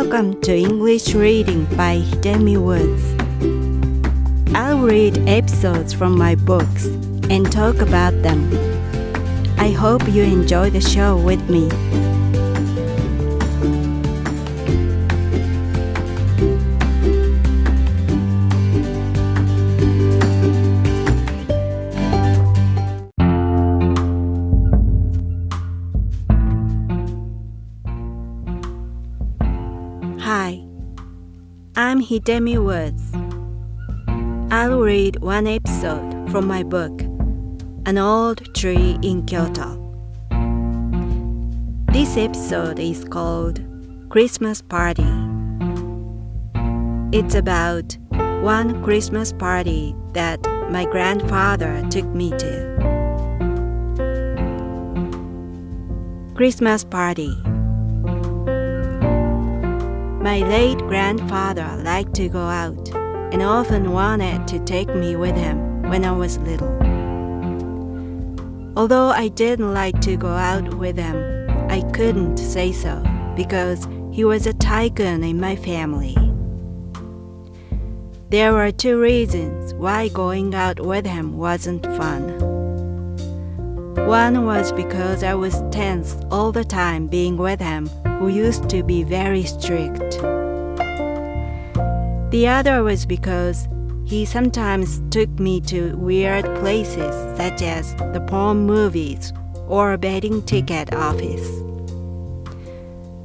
Welcome to English Reading by Hidemi Woods. I'll read episodes from my books and talk about them. I hope you enjoy the show with me. Hi, I'm Hidemi Woods. I'll read one episode from my book, An Old Tree in Kyoto. This episode is called Christmas Party. It's about one Christmas party that my grandfather took me to. Christmas Party.My late grandfather liked to go out and often wanted to take me with him when I was little. Although I didn't like to go out with him, I couldn't say so because he was a tycoon in my family. There were two reasons why going out with him wasn't fun. One was because I was tense all the time being with him, who used to be very strict. The other was because he sometimes took me to weird places such as the porn movies or a betting ticket office.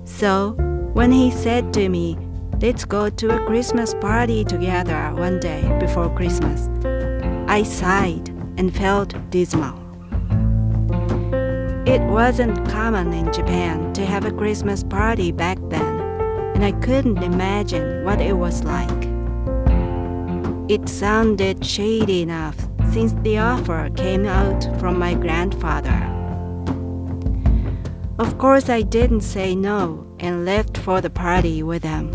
So, when he said to me, "Let's go to a Christmas party together one day before Christmas," I sighed and felt dismal.It wasn't common in Japan to have a Christmas party back then, and I couldn't imagine what it was like. It sounded shady enough since the offer came out from my grandfather. Of course, I didn't say no and left for the party with him.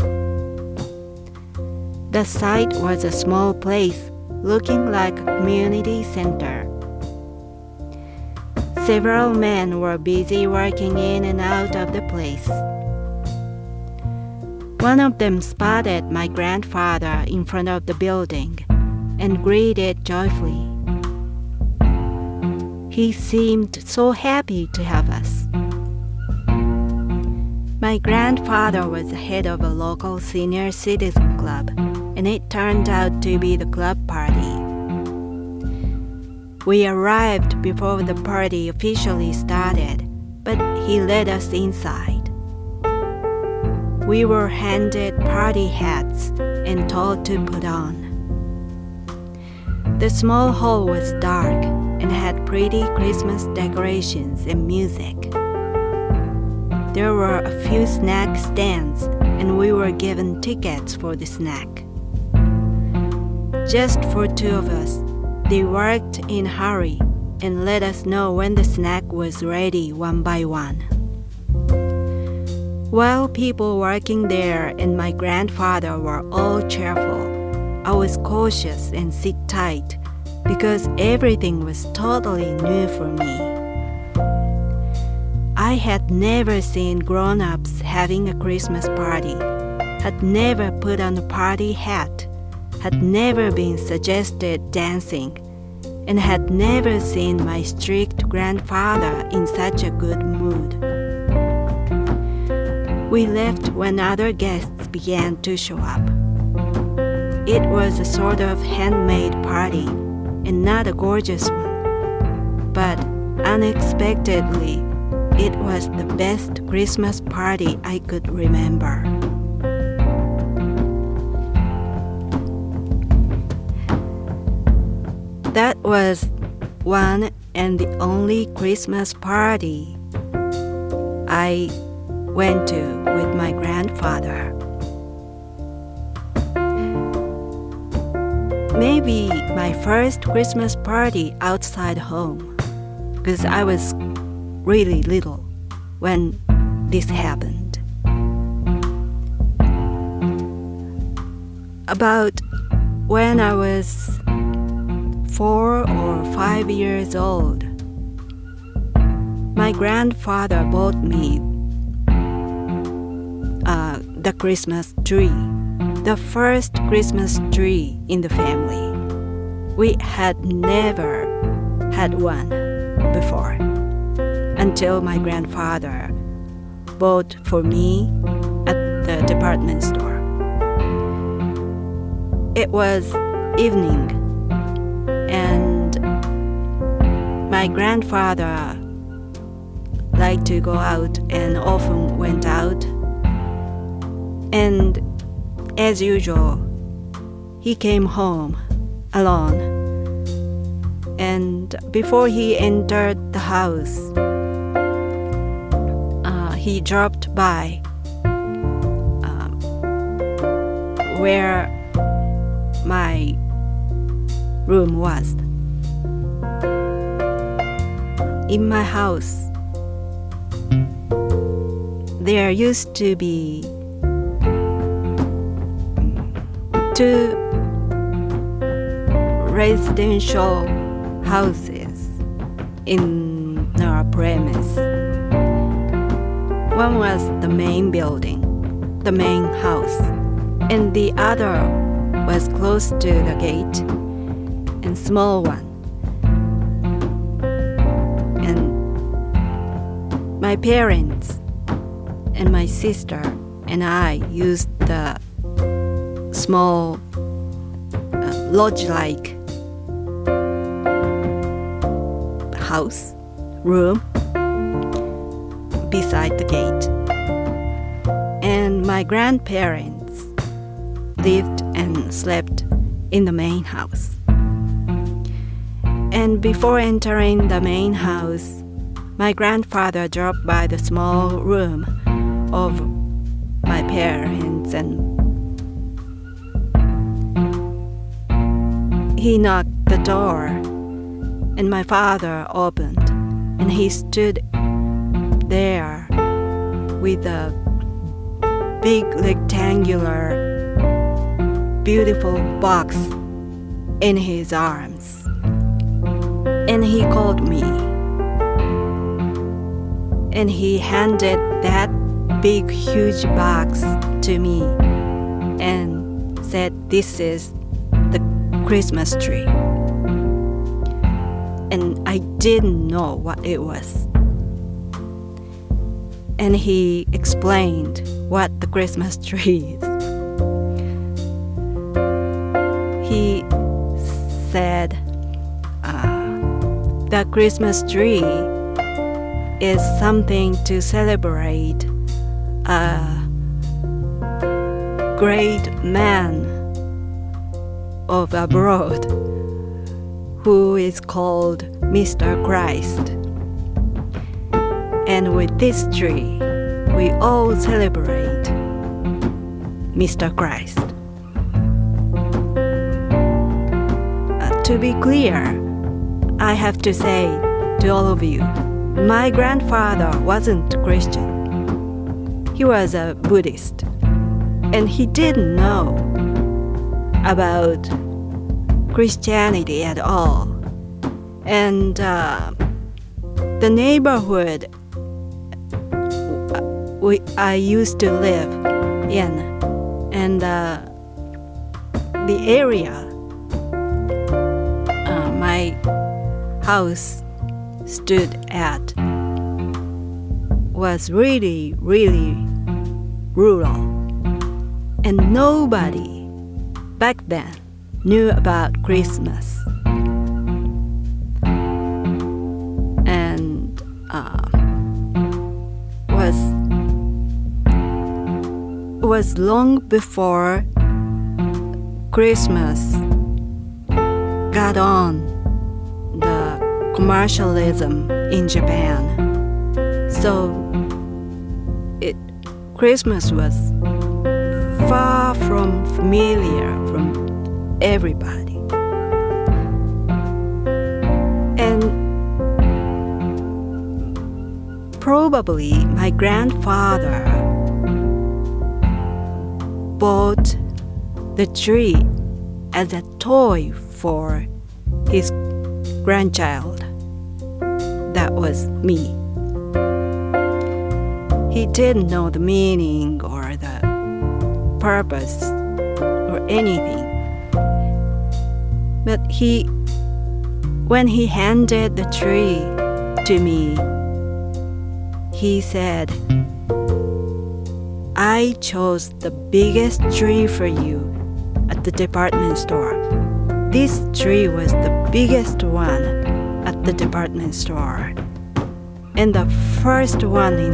The site was a small place looking like a community center.Several men were busy working in and out of the place. One of them spotted my grandfather in front of the building and greeted joyfully. He seemed so happy to have us. My grandfather was the head of a local senior citizen club, and it turned out to be the club party.We arrived before the party officially started, but he led us inside. We were handed party hats and told to put on. The small hall was dark and had pretty Christmas decorations and music. There were a few snack stands, and we were given tickets for the snack. Just for two of us,They worked in a hurry and let us know when the snack was ready one by one. While people working there and my grandfather were all cheerful, I was cautious and sit tight because everything was totally new for me. I had never seen grown-ups having a Christmas party, had never put on a party hat,had never been suggested dancing, and had never seen my strict grandfather in such a good mood. We left when other guests began to show up. It was a sort of handmade party, and not a gorgeous one. But unexpectedly, it was the best Christmas party I could remember.That was one and the only Christmas party I went to with my grandfather. Maybe my first Christmas party outside home, because I was really little when this happened. About when I was4 or 5 years old, my grandfather bought me the Christmas tree, the first Christmas tree in the family. We had never had one before until my grandfather bought for me at the department store. It was evening, and my grandfather liked to go out and often went out. And as usual, he came home alone. And before he entered the house, he dropped by where my room was. In my house, there used to be 2 residential houses in our premise. One was the main building, the main house, and the other was close to the gate, and small one. And my parents and my sister and I used the small lodge-like house room beside the gate, and my grandparents lived and slept in the main house. And before entering the main house, my grandfather dropped by the small room of my parents, and he knocked the door, and my father opened, and he stood there with a big rectangular beautiful box in his arms, and he called me, and he handed that big huge box to me and said, "This is the Christmas tree." And I didn't know what it was. And he explained what the Christmas tree is. He said, the Christmas tree is something to celebrate a great man of abroad who is called Mr. Christ. And with this tree, we all celebrate Mr. Christ. To be clear, I have to say to all of you, my grandfather wasn't Christian. He was a Buddhist, and he didn't know about Christianity at all. And the neighborhood I used to live in, and the area my house stood at was really, really rural, and nobody back then knew about Christmas. And was long before Christmas got on the commercialism in Japan. So Christmas was far from familiar from everybody. And probably my grandfather bought the tree as a toy for his grandchild. That was me. He didn't know the meaning or the purpose or anything. But when he handed the tree to me, he said, "I chose the biggest tree for you at the department store." This tree was the biggest one at the department store, and the first one in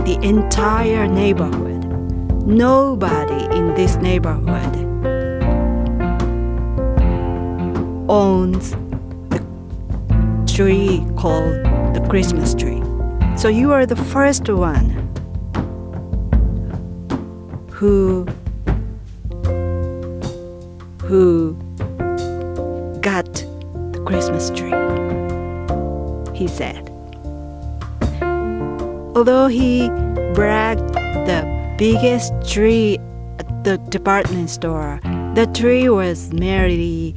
the entire neighborhood. Nobody in this neighborhood owns the tree called the Christmas tree. So you are the first one who got the Christmas tree, he said. Although he bragged the biggest tree at the department store, the tree was merely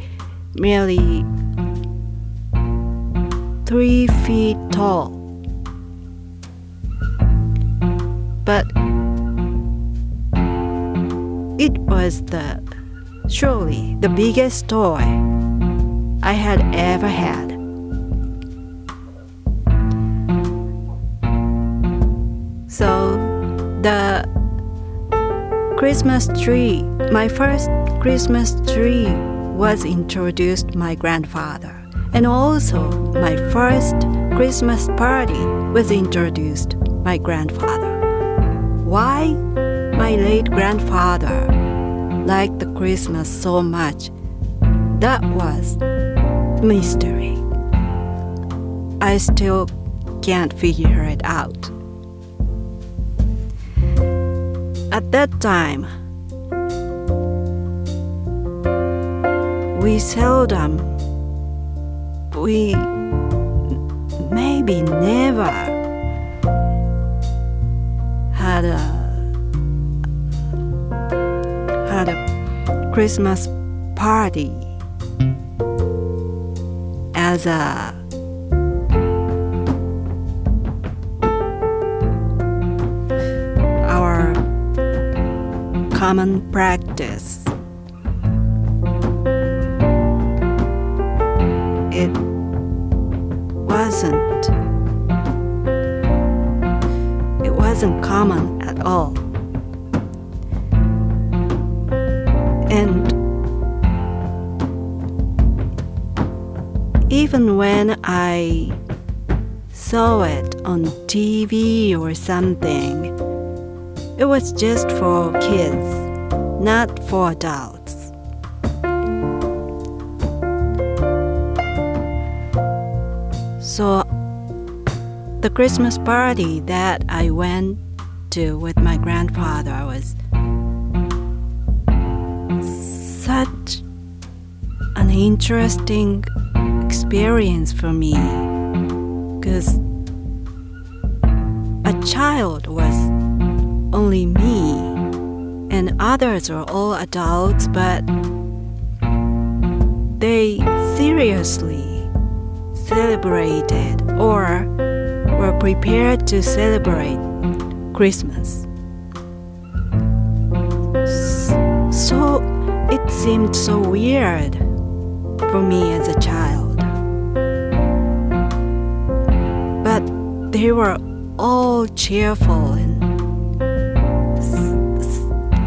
3 feet tall. But it was surely the biggest toy I had ever had. So the Christmas tree, my first Christmas tree was introduced to my grandfather. And also my first Christmas party was introduced to my grandfather. Why my late grandfather liked the Christmas so much, that was mystery. I still can't figure it out. At that time, we maybe never had a Christmas party as our common practice. It wasn't common at all. And even when I saw it on TV or something, it was just for kids, not for adults. So the Christmas party that I went to with my grandfather was such an interesting experience for me, because a child was only me and others were all adults, but they seriously celebrated or were prepared to celebrate Christmas. So it seemed so weird for me as a child. But they were all cheerful and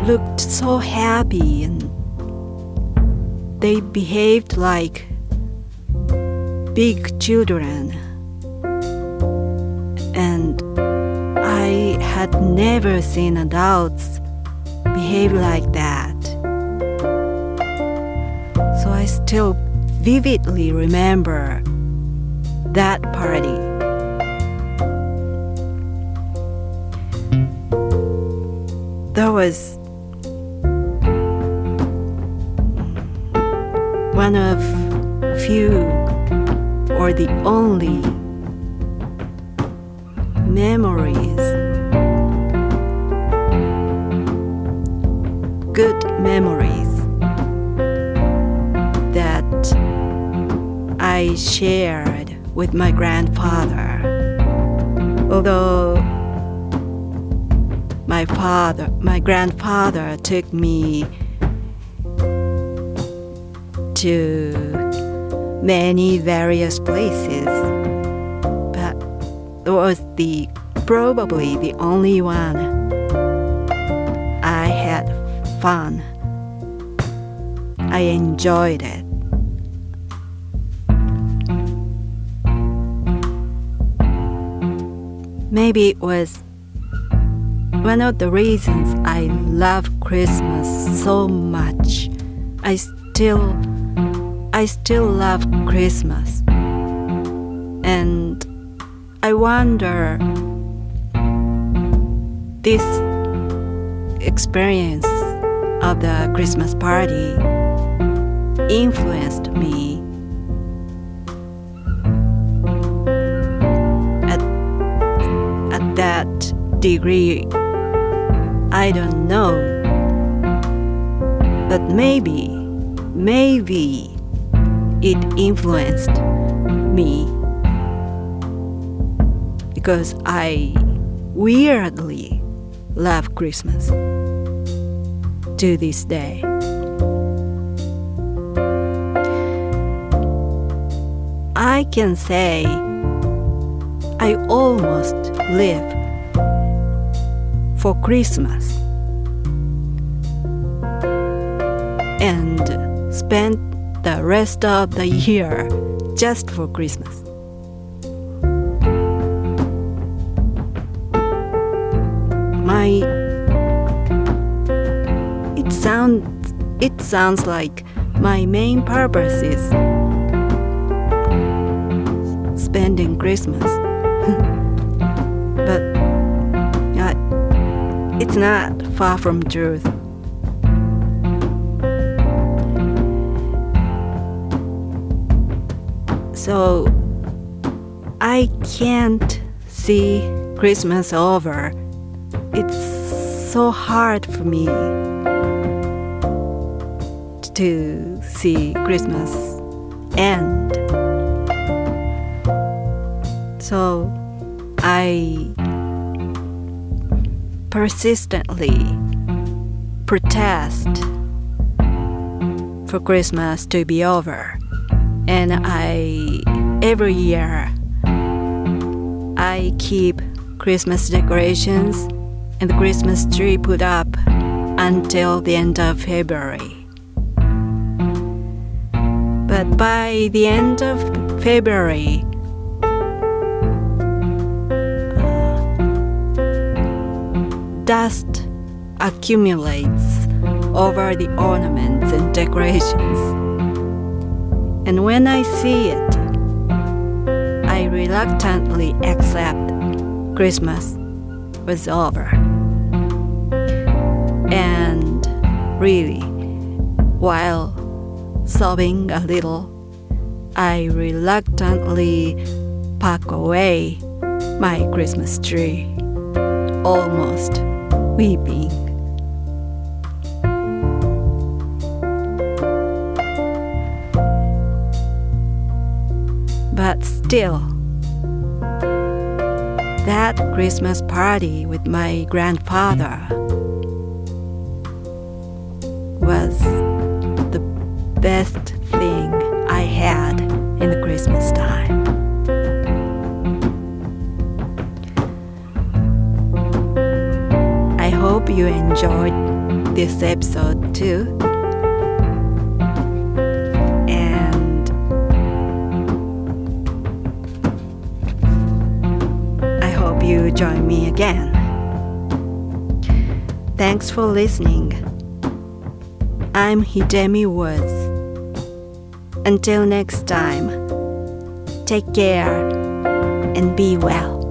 looked so happy, and they behaved like big children. And I had never seen adults behave like that. So I still vividly remember that party. That was one of few or the only memories, good memories that I shared with my grandfather. Although my grandfather took me to many various places, but it was probably the only one I had fun. I enjoyed it. Maybe it was one of the reasons I love Christmas so much. I still love Christmas. And I wonder, this experience of the Christmas party influenced me at that degree. I don't know, but maybe it influenced me because I weirdly love Christmas to this day. I can say I almost live for Christmas and spend the rest of the year just for Christmas. It sounds like my main purpose is spending Christmas. But it's not far from truth. So I can't see Christmas over. It's so hard for me to see Christmas end. So I persistently protest for Christmas to be over. And every year I keep Christmas decorations and the Christmas tree put up until the end of February. But by the end of February, dust accumulates over the ornaments and decorations. And when I see it, I reluctantly accept Christmas was over. And really, while sobbing a little, I reluctantly pack away my Christmas tree, almost weeping. But still, that Christmas party with my grandfather was the best thing I had in the Christmas time. I hope you enjoyed this episode too. And I hope you join me again. Thanks for listening. I'm Hidemi Woods. Until next time, take care and be well.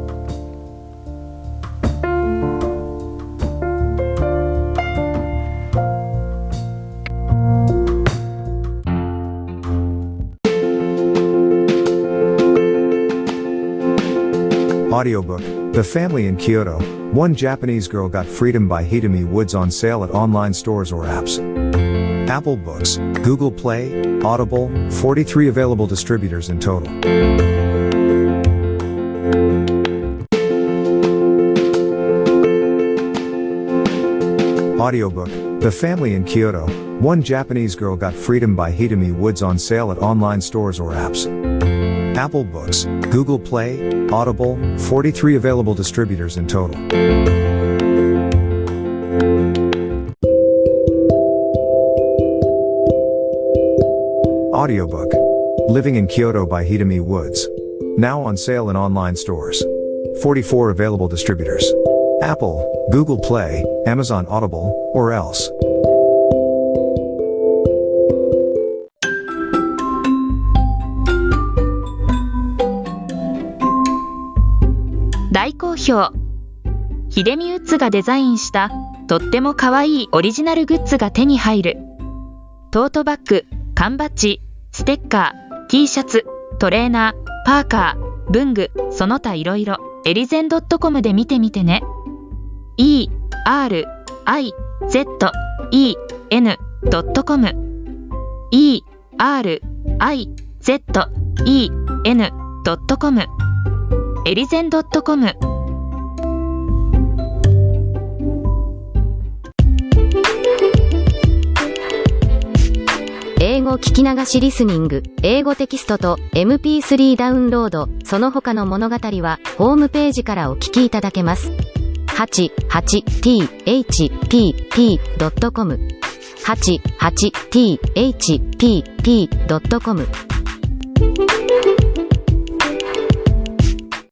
Audiobook, The Family in Kyoto, One Japanese Girl Got Freedom by Hidemi Woods on sale at online stores or apps. Apple Books, Google Play, Audible, 43 available distributors in total. Audiobook, The Family in Kyoto, One Japanese Girl Got Freedom by Hitomi Woods on sale at online stores or apps. Apple Books, Google Play, Audible, 43 available distributors in total. Audiobook, Living in Kyoto by Hitomi Woods. Now on sale in online stores. 44 available distributors. Apple, Google Play, Amazon Audible, or else. 大好評。ヒデミウッズがデザインしたとっても可愛いオリジナルグッズが手に入る。トートバッグ、缶バッジ、ステッカー、T シャツ、トレーナー、パーカー、文具、その他いろいろ、エリゼン .com で見てみてね。erizen.com erizen.com エリゼン .com。 英語聞き流しリスニング、英語テキストと MP3 ダウンロード、その他の物語はホームページからお聞きいただけます。88thpp.com 88thpp.com